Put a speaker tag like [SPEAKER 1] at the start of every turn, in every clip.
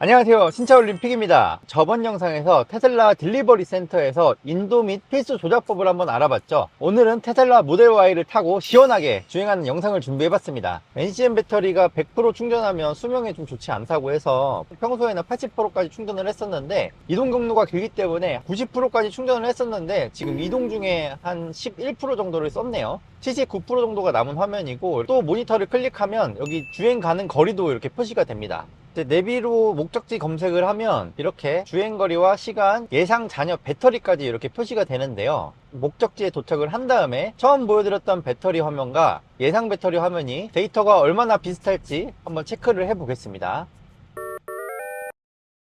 [SPEAKER 1] 안녕하세요, 신차올림픽입니다. 저번 영상에서 테슬라 딜리버리 센터에서 인도 및 필수 조작법을 한번 알아봤죠. 오늘은 테슬라 모델 Y를 타고 시원하게 주행하는 영상을 준비해봤습니다. NCM 배터리가 100% 충전하면 수명에 좀 좋지 않다고 해서 평소에는 80%까지 충전을 했었는데, 이동 경로가 길기 때문에 90%까지 충전을 했었는데 지금 이동 중에 한 11% 정도를 썼네요. 79% 정도가 남은 화면이고, 또 모니터를 클릭하면 여기 주행 가는 거리도 이렇게 표시가 됩니다. 내비로 목적지 검색을 하면 이렇게 주행거리와 시간, 예상 잔여 배터리까지 이렇게 표시가 되는데요. 목적지에 도착을 한 다음에 처음 보여드렸던 배터리 화면과 예상 배터리 화면이 데이터가 얼마나 비슷할지 한번 체크를 해 보겠습니다.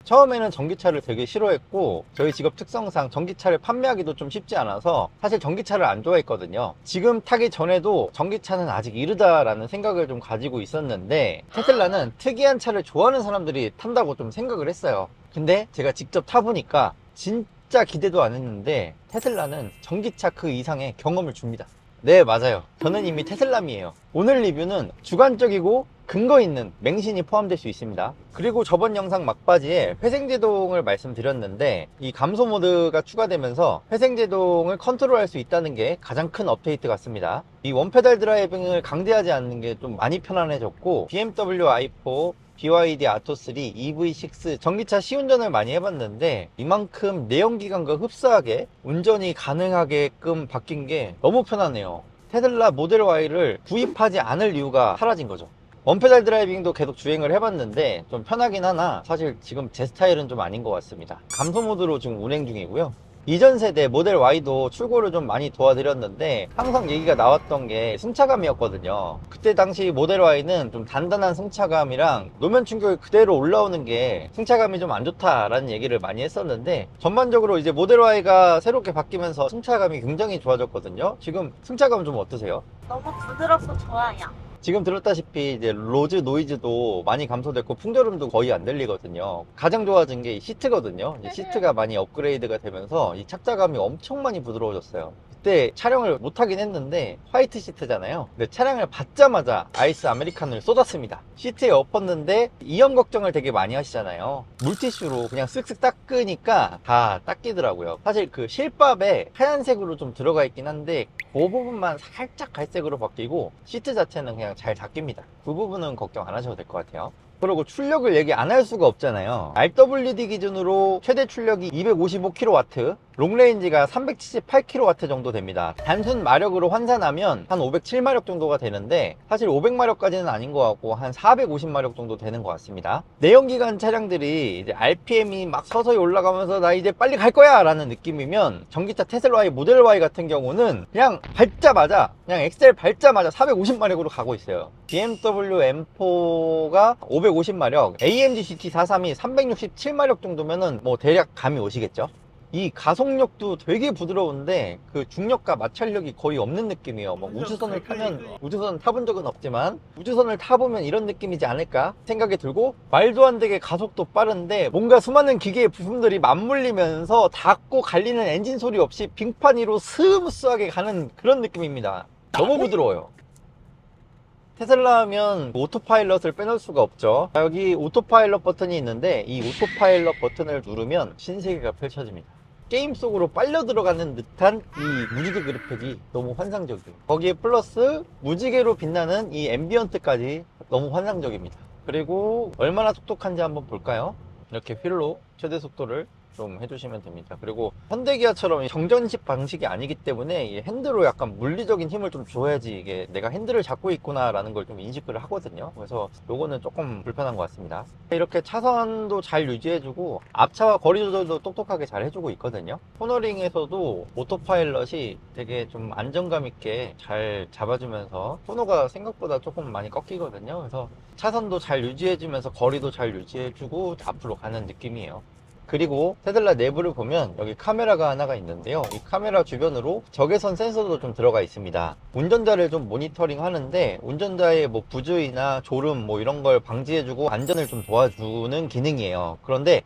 [SPEAKER 1] 처음에는 전기차를 되게 싫어했고, 저희 직업 특성상 전기차를 판매하기도 좀 쉽지 않아서 사실 전기차를 안 좋아했거든요. 지금 타기 전에도 전기차는 아직 이르다라는 생각을 좀 가지고 있었는데, 테슬라는 특이한 차를 좋아하는 사람들이 탄다고 좀 생각을 했어요. 근데 제가 직접 타보니까 진짜 기대도 안 했는데 테슬라는 전기차 그 이상의 경험을 줍니다. 네, 맞아요. 저는 이미 테슬람이에요. 오늘 리뷰는 주관적이고 근거 있는 맹신이 포함될 수 있습니다. 그리고 저번 영상 막바지에 회생제동을 말씀드렸는데, 이 감소 모드가 추가되면서 회생제동을 컨트롤할 수 있다는 게 가장 큰 업데이트 같습니다. 이 원페달 드라이빙을 강제하지 않는 게 좀 많이 편안해졌고, BMW i4, BYD 아토3, EV6 전기차 시운전을 많이 해봤는데 이만큼 내연기관과 흡사하게 운전이 가능하게끔 바뀐 게 너무 편하네요. 테슬라 모델 Y를 구입하지 않을 이유가 사라진 거죠. 원페달 드라이빙도 계속 주행을 해봤는데 좀 편하긴 하나 사실 지금 제 스타일은 좀 아닌 것 같습니다. 감소 모드로 지금 운행 중이고요. 이전 세대 모델 Y도 출고를 좀 많이 도와드렸는데 항상 얘기가 나왔던 게 승차감이었거든요. 그때 당시 모델 Y는 좀 단단한 승차감이랑 노면 충격이 그대로 올라오는 게 승차감이 좀 안 좋다라는 얘기를 많이 했었는데, 전반적으로 이제 모델 Y가 새롭게 바뀌면서 승차감이 굉장히 좋아졌거든요. 지금 승차감 좀 어떠세요?
[SPEAKER 2] 너무 부드럽고 좋아요.
[SPEAKER 1] 지금 들었다시피 이제 로즈 노이즈도 많이 감소됐고 풍절음도 거의 안 들리거든요. 가장 좋아진 게 이 시트거든요. 이제 시트가 많이 업그레이드가 되면서 이 착자감이 엄청 많이 부드러워졌어요. 그때 촬영을 못하긴 했는데 화이트 시트잖아요. 근데 차량을 받자마자 아이스 아메리카노를 쏟았습니다. 시트에 엎었는데 이염 걱정을 되게 많이 하시잖아요. 물티슈로 그냥 쓱쓱 닦으니까 다 닦이더라고요. 사실 그 실밥에 하얀색으로 좀 들어가 있긴 한데 그 부분만 살짝 갈색으로 바뀌고 시트 자체는 그냥 잘 닦입니다. 그 부분은 걱정 안 하셔도 될 것 같아요. 그리고 출력을 얘기 안 할 수가 없잖아요. RWD 기준으로 최대 출력이 255kW, 롱레인지가 378kW 정도 됩니다. 단순 마력으로 환산하면 한 507마력 정도가 되는데 사실 500마력까지는 아닌 것 같고 한 450마력 정도 되는 것 같습니다. 내연기관 차량들이 이제 RPM이 막 서서히 올라가면서 나 이제 빨리 갈 거야 라는 느낌이면, 전기차 테슬라 Y 모델 Y 같은 경우는 그냥 밟자마자 그냥 엑셀 밟자마자 450마력으로 가고 있어요. BMW M4가 550마력, AMG GT43이 367마력 정도면은 뭐 대략 감이 오시겠죠. 이 가속력도 되게 부드러운데 그 중력과 마찰력이 거의 없는 느낌이에요. 뭐 우주선을 타면, 우주선 타본 적은 없지만 우주선을 타보면 이런 느낌이지 않을까 생각이 들고, 말도 안 되게 가속도 빠른데 뭔가 수많은 기계의 부품들이 맞물리면서 닿고 갈리는 엔진 소리 없이 빙판 위로 스무스하게 가는 그런 느낌입니다. 너무 부드러워요. 테슬라 하면 오토파일럿을 빼놓을 수가 없죠. 여기 오토파일럿 버튼이 있는데 이 오토파일럿 버튼을 누르면 신세계가 펼쳐집니다. 게임 속으로 빨려 들어가는 듯한 이 무지개 그래픽이 너무 환상적이에요. 거기에 플러스 무지개로 빛나는 이 앰비언트까지 너무 환상적입니다. 그리고 얼마나 똑똑한지 한번 볼까요? 이렇게 휠로 최대 속도를 좀 해주시면 됩니다. 그리고 현대기아처럼 정전식 방식이 아니기 때문에 이 핸들로 약간 물리적인 힘을 좀 줘야지 이게 내가 핸들을 잡고 있구나 라는 걸 좀 인식을 하거든요. 그래서 요거는 조금 불편한 것 같습니다. 이렇게 차선도 잘 유지해주고 앞차와 거리 조절도 똑똑하게 잘 해주고 있거든요. 코너링에서도 오토파일럿이 되게 좀 안정감 있게 잘 잡아주면서 코너가 생각보다 조금 많이 꺾이거든요. 그래서 차선도 잘 유지해주면서 거리도 잘 유지해주고 앞으로 가는 느낌이에요. 그리고 테슬라 내부를 보면 여기 카메라가 하나가 있는데요. 이 카메라 주변으로 적외선 센서도 좀 들어가 있습니다. 운전자를 좀 모니터링 하는데 운전자의 뭐 부주의나 졸음 뭐 이런 걸 방지해주고 안전을 좀 도와주는 기능이에요. 그런데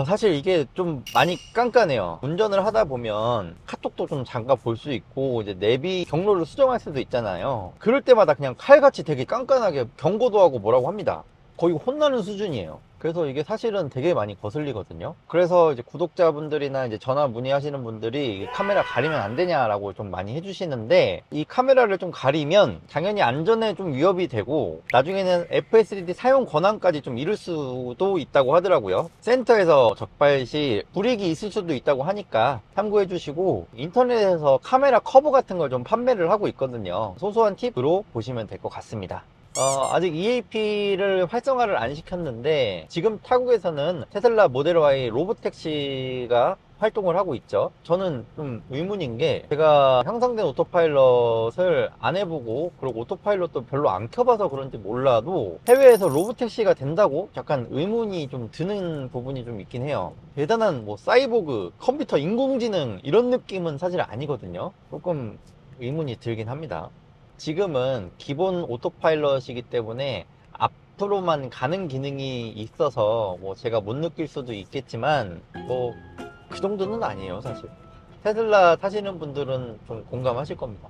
[SPEAKER 1] 사실 이게 좀 많이 깐깐해요. 운전을 하다 보면 카톡도 좀 잠깐 볼 수 있고 이제 내비 경로를 수정할 수도 있잖아요. 그럴 때마다 그냥 칼같이 되게 깐깐하게 경고도 하고 뭐라고 합니다. 거의 혼나는 수준이에요. 그래서 이게 사실은 되게 많이 거슬리거든요. 그래서 이제 구독자분들이나 이제 전화 문의하시는 분들이 카메라 가리면 안 되냐라고 좀 많이 해주시는데, 이 카메라를 좀 가리면 당연히 안전에 좀 위협이 되고 나중에는 FSD 사용 권한까지 좀 잃을 수도 있다고 하더라고요. 센터에서 적발 시 불이익이 있을 수도 있다고 하니까 참고해 주시고, 인터넷에서 카메라 커버 같은 걸 좀 판매를 하고 있거든요. 소소한 팁으로 보시면 될 것 같습니다. 아직 EAP를 활성화를 안 시켰는데, 지금 타국에서는 테슬라 모델 Y 로보택시가 활동을 하고 있죠. 저는 좀 의문인 게, 제가 향상된 오토파일럿을 안 해보고 그리고 오토파일럿도 별로 안 켜봐서 그런지 몰라도 해외에서 로보택시가 된다고 약간 의문이 좀 드는 부분이 좀 있긴 해요. 대단한 뭐 사이보그, 컴퓨터, 인공지능 이런 느낌은 사실 아니거든요. 조금 의문이 들긴 합니다. 지금은 기본 오토파일럿이기 때문에 앞으로만 가는 기능이 있어서 뭐 제가 못 느낄 수도 있겠지만, 뭐 그 정도는 아니에요 사실. 테슬라 타시는 분들은 좀 공감하실 겁니다.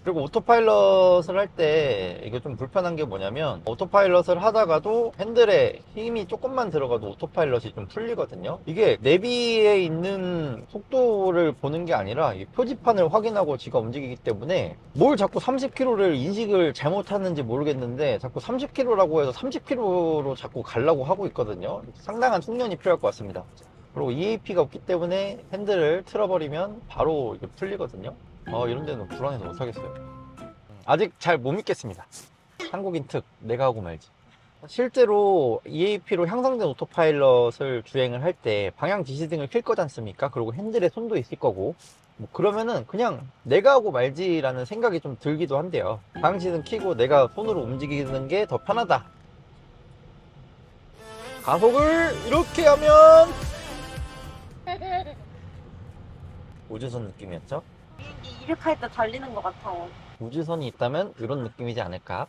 [SPEAKER 1] 그리고 오토파일럿을 할 때 이게 좀 불편한 게 뭐냐면, 오토파일럿을 하다가도 핸들에 힘이 조금만 들어가도 오토파일럿이 좀 풀리거든요. 이게 내비에 있는 속도를 보는 게 아니라 이 표지판을 확인하고 지가 움직이기 때문에, 뭘 자꾸 30km를 인식을 잘못하는지 모르겠는데 자꾸 30km라고 해서 30km로 자꾸 가려고 하고 있거든요. 상당한 숙련이 필요할 것 같습니다. 그리고 EAP가 없기 때문에 핸들을 틀어버리면 바로 이게 풀리거든요. 이런 데는 불안해서 못하겠어요. 아직 잘 못 믿겠습니다. 한국인 특, 내가 하고 말지. 실제로 EAP로 향상된 오토파일럿을 주행을 할 때 방향 지시등을 켤 거지 않습니까? 그리고 핸들에 손도 있을 거고, 뭐 그러면은 그냥 내가 하고 말지라는 생각이 좀 들기도 한데요. 방향 지시등 켜고 내가 손으로 움직이는 게 더 편하다. 가속을 이렇게 하면 우주선 느낌이었죠?
[SPEAKER 2] 비행기 이륙할 때 달리는 것 같아요.
[SPEAKER 1] 우주선이 있다면 이런 느낌이지 않을까.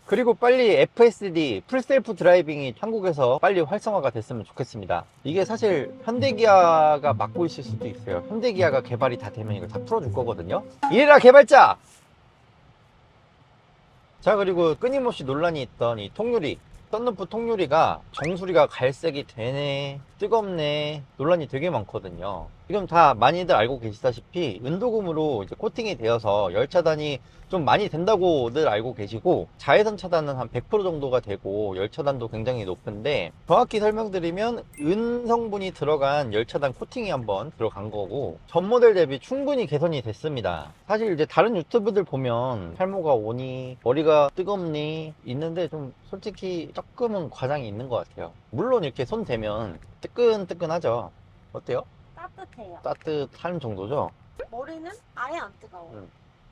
[SPEAKER 1] 그리고 빨리 FSD 풀셀프 드라이빙이 한국에서 빨리 활성화가 됐으면 좋겠습니다. 이게 사실 현대기아가 맡고 있을 수도 있어요. 현대기아가 개발이 다 되면 이거 다 풀어줄 거거든요. 이래라 개발자! 자, 그리고 끊임없이 논란이 있던 이 통유리, 썬루프 통유리가 정수리가 갈색이 되네, 뜨겁네, 논란이 되게 많거든요. 지금 다 많이들 알고 계시다시피 은도금으로 이제 코팅이 되어서 열 차단이 좀 많이 된다고들 알고 계시고, 자외선 차단은 한 100% 정도가 되고 열 차단도 굉장히 높은데, 정확히 설명드리면 은 성분이 들어간 열 차단 코팅이 한번 들어간 거고, 전 모델 대비 충분히 개선이 됐습니다. 사실 이제 다른 유튜브들 보면 탈모가 오니 머리가 뜨겁니 있는데, 좀 솔직히 조금은 과장이 있는 것 같아요. 물론 이렇게 손 대면 뜨끈뜨끈하죠. 어때요?
[SPEAKER 2] 따뜻해요.
[SPEAKER 1] 따뜻한 정도죠.
[SPEAKER 2] 머리는 아예 안 뜨거워요.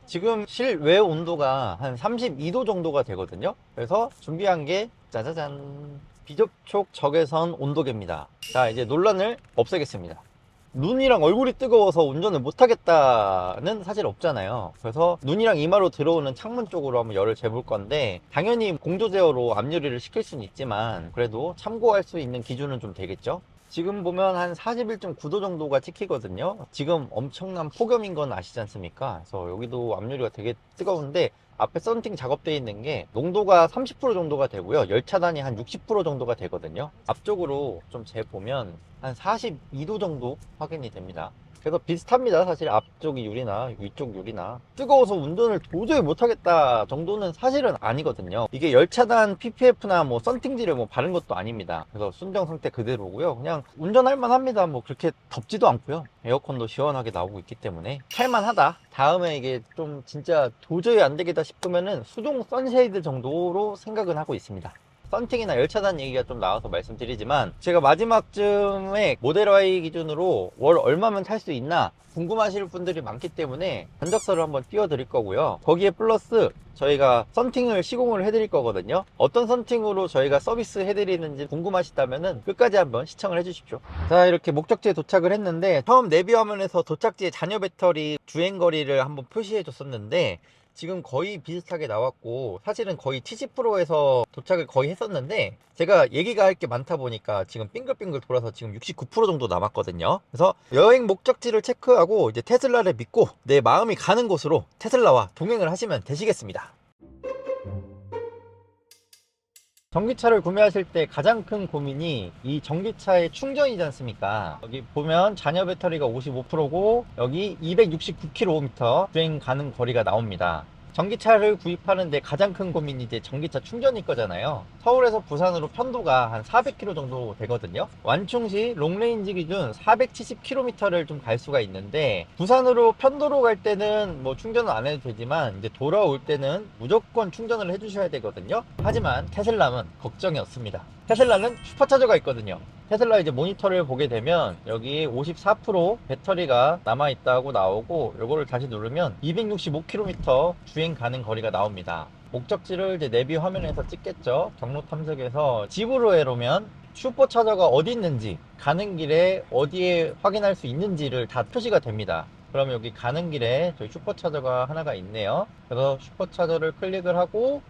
[SPEAKER 1] 지금 실외 온도가 한 32도 정도가 되거든요. 그래서 준비한 게 짜자잔, 비접촉 적외선 온도계입니다. 자, 이제 논란을 없애겠습니다. 눈이랑 얼굴이 뜨거워서 운전을 못하겠다는 사실 없잖아요. 그래서 눈이랑 이마로 들어오는 창문 쪽으로 한번 열을 재볼 건데, 당연히 공조 제어로 앞유리를 시킬 수는 있지만 그래도 참고할 수 있는 기준은 좀 되겠죠. 지금 보면 한 41.9도 정도가 찍히거든요. 지금 엄청난 폭염인 건 아시지 않습니까? 그래서 여기도 앞유리가 되게 뜨거운데, 앞에 썬팅 작업되어 있는 게 농도가 30% 정도가 되고요, 열차단이 한 60% 정도가 되거든요. 앞쪽으로 좀 재보면 한 42도 정도 확인이 됩니다. 그래서 비슷합니다. 사실 앞쪽 유리나 위쪽 유리나. 뜨거워서 운전을 도저히 못하겠다 정도는 사실은 아니거든요. 이게 열차단 PPF나 뭐 썬팅지를 뭐 바른 것도 아닙니다. 그래서 순정 상태 그대로고요. 그냥 운전할 만합니다. 뭐 그렇게 덥지도 않고요. 에어컨도 시원하게 나오고 있기 때문에 탈만하다. 다음에 이게 좀 진짜 도저히 안 되겠다 싶으면은 수동 선쉐이드 정도로 생각은 하고 있습니다. 썬팅이나 열차단 얘기가 좀 나와서 말씀드리지만, 제가 마지막쯤에 모델 Y 기준으로 월 얼마면 탈 수 있나 궁금하실 분들이 많기 때문에 견적서를 한번 띄워드릴 거고요. 거기에 플러스 저희가 썬팅을 시공을 해드릴 거거든요. 어떤 썬팅으로 저희가 서비스 해드리는지 궁금하시다면 끝까지 한번 시청을 해주십시오. 자, 이렇게 목적지에 도착을 했는데, 처음 내비 화면에서 도착지의 잔여 배터리 주행거리를 한번 표시해 줬었는데 지금 거의 비슷하게 나왔고, 사실은 거의 70%에서 도착을 거의 했었는데 제가 얘기가 할 게 많다 보니까 지금 빙글빙글 돌아서 지금 69% 정도 남았거든요. 그래서 여행 목적지를 체크하고 이제 테슬라를 믿고 내 마음이 가는 곳으로 테슬라와 동행을 하시면 되시겠습니다. 전기차를 구매하실 때 가장 큰 고민이 이 전기차의 충전이지 않습니까? 여기 보면 잔여 배터리가 55%고 여기 269km 주행 가는 거리가 나옵니다. 전기차를 구입하는데 가장 큰 고민이 이제 전기차 충전일 거잖아요. 서울에서 부산으로 편도가 한 400km 정도 되거든요. 완충시 롱레인지 기준 470km를 좀 갈 수가 있는데, 부산으로 편도로 갈 때는 뭐 충전은 안 해도 되지만 이제 돌아올 때는 무조건 충전을 해주셔야 되거든요. 하지만 테슬라는 걱정이 없습니다. 테슬라는 슈퍼차저가 있거든요. 테슬라 이제 모니터를 보게 되면 여기 54% 배터리가 남아있다고 나오고, 요거를 다시 누르면 265km 주행 가는 거리가 나옵니다. 목적지를 이제 내비 화면에서 찍겠죠. 경로 탐색에서 집으로에로면 슈퍼차저가 어디 있는지, 가는 길에 어디에 확인할 수 있는지를 다 표시가 됩니다. 그럼 여기 가는 길에 저희 슈퍼차저가 하나가 있네요. 그래서 슈퍼차저를 클릭을 하고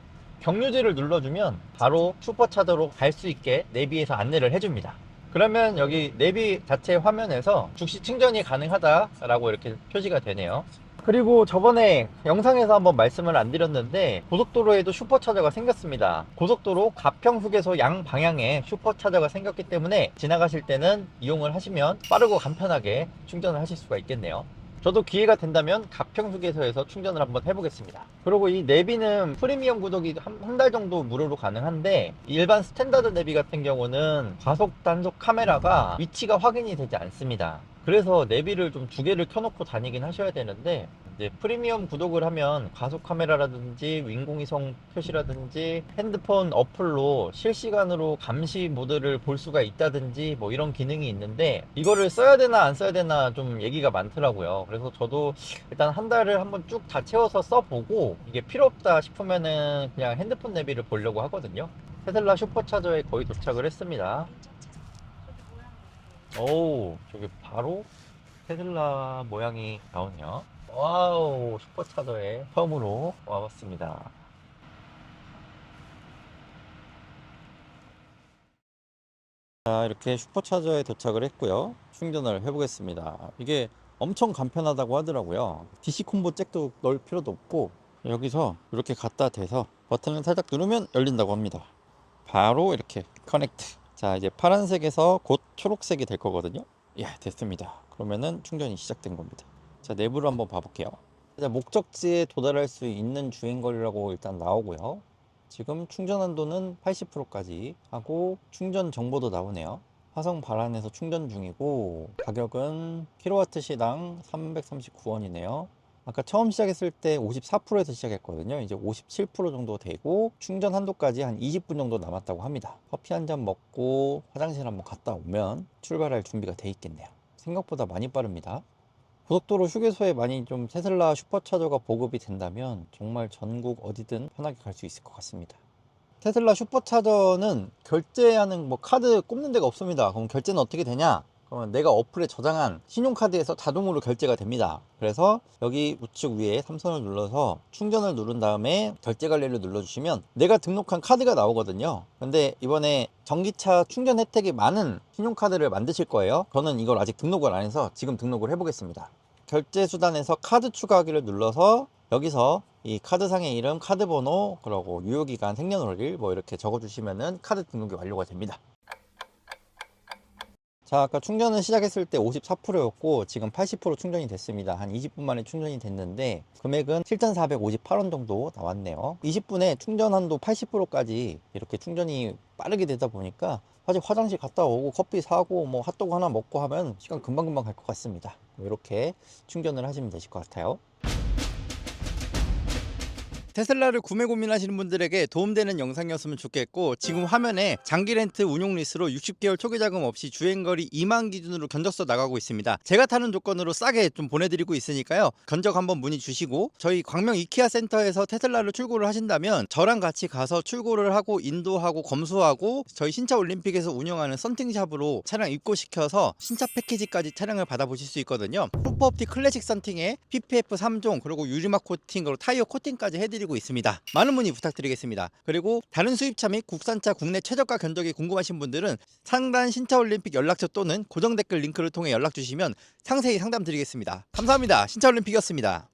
[SPEAKER 1] 경유지를 눌러주면 바로 슈퍼차저로 갈 수 있게 내비에서 안내를 해줍니다. 그러면 여기 내비 자체 화면에서 즉시 충전이 가능하다라고 이렇게 표시가 되네요. 그리고 저번에 영상에서 한번 말씀을 안 드렸는데, 고속도로에도 슈퍼차저가 생겼습니다. 고속도로 가평 휴게소 양 방향에 슈퍼차저가 생겼기 때문에 지나가실 때는 이용을 하시면 빠르고 간편하게 충전을 하실 수가 있겠네요. 저도 기회가 된다면 가평 휴게소에서 충전을 한번 해보겠습니다. 그리고 이 내비는 프리미엄 구독이 한 달 정도 무료로 가능한데, 일반 스탠다드 내비 같은 경우는 과속 단속 카메라가 위치가 확인이 되지 않습니다. 그래서 내비를 좀 두 개를 켜놓고 다니긴 하셔야 되는데, 이제 프리미엄 구독을 하면 과속 카메라라든지 인공위성 표시라든지 핸드폰 어플로 실시간으로 감시 모드를 볼 수가 있다든지 뭐 이런 기능이 있는데, 이거를 써야 되나 안 써야 되나 좀 얘기가 많더라고요. 그래서 저도 일단 한 달을 한번 쭉 다 채워서 써보고, 이게 필요 없다 싶으면은 그냥 핸드폰 내비를 보려고 하거든요. 테슬라 슈퍼차저에 거의 도착을 했습니다. 오, 저기 바로 테슬라 모양이 나오네요. 와우, 슈퍼차저에 처음으로 와봤습니다. 자, 이렇게 슈퍼차저에 도착을 했고요. 충전을 해보겠습니다. 이게 엄청 간편하다고 하더라고요. DC 콤보 잭도 넣을 필요도 없고, 여기서 이렇게 갖다 대서 버튼을 살짝 누르면 열린다고 합니다. 바로 이렇게 커넥트. 자, 이제 파란색에서 곧 초록색이 될 거거든요. 예, 됐습니다. 그러면은 충전이 시작된 겁니다. 자, 내부를 한번 봐볼게요. 자, 목적지에 도달할 수 있는 주행거리라고 일단 나오고요. 지금 충전 한도는 80%까지 하고 충전 정보도 나오네요. 화성 발안에서 충전 중이고, 가격은 킬로와트 시당 339원이네요. 아까 처음 시작했을 때 54%에서 시작했거든요. 이제 57% 정도 되고, 충전 한도까지 한 20분 정도 남았다고 합니다. 커피 한 잔 먹고 화장실 한번 갔다 오면 출발할 준비가 돼 있겠네요. 생각보다 많이 빠릅니다. 고속도로 휴게소에 많이 좀 테슬라 슈퍼차저가 보급이 된다면 정말 전국 어디든 편하게 갈 수 있을 것 같습니다. 테슬라 슈퍼차저는 결제하는 뭐 카드 꼽는 데가 없습니다. 그럼 결제는 어떻게 되냐? 그러면 내가 어플에 저장한 신용카드에서 자동으로 결제가 됩니다. 그래서 여기 우측 위에 삼선을 눌러서 충전을 누른 다음에 결제 관리를 눌러주시면 내가 등록한 카드가 나오거든요. 근데 이번에 전기차 충전 혜택이 많은 신용카드를 만드실 거예요. 저는 이걸 아직 등록을 안 해서 지금 등록을 해보겠습니다. 결제 수단에서 카드 추가하기를 눌러서 여기서 이 카드상의 이름, 카드 번호, 그리고 유효기간, 생년월일 뭐 이렇게 적어주시면은 카드 등록이 완료가 됩니다. 자, 아까 충전을 시작했을 때 54%였고 지금 80% 충전이 됐습니다. 한 20분 만에 충전이 됐는데 금액은 7,458원 정도 나왔네요. 20분에 충전 한도 80%까지 이렇게 충전이 빠르게 되다 보니까 사실 화장실 갔다 오고 커피 사고 뭐 핫도그 하나 먹고 하면 시간 금방금방 갈 것 같습니다. 이렇게 충전을 하시면 되실 것 같아요. 테슬라를 구매 고민하시는 분들에게 도움되는 영상이었으면 좋겠고, 지금 화면에 장기 렌트 운용 리스로 60개월 초기 자금 없이 주행거리 2만 기준으로 견적서 나가고 있습니다. 제가 타는 조건으로 싸게 좀 보내드리고 있으니까요. 견적 한번 문의 주시고, 저희 광명 이케아 센터에서 테슬라를 출고를 하신다면 저랑 같이 가서 출고를 하고 인도하고 검수하고 저희 신차 올림픽에서 운영하는 썬팅샵으로 차량 입고시켜서 신차 패키지까지 차량을 받아보실 수 있거든요. 프로퍼업티 클래식 썬팅에 PPF 3종 그리고 유리막 코팅 그리고 타이어 코팅까지 해드리고 있습니다. 많은 문의 부탁드리겠습니다. 그리고 다른 수입차 및 국산차 국내 최저가 견적이 궁금하신 분들은 상단 신차올림픽 연락처 또는 고정 댓글 링크를 통해 연락 주시면 상세히 상담 드리겠습니다. 감사합니다. 신차올림픽이었습니다.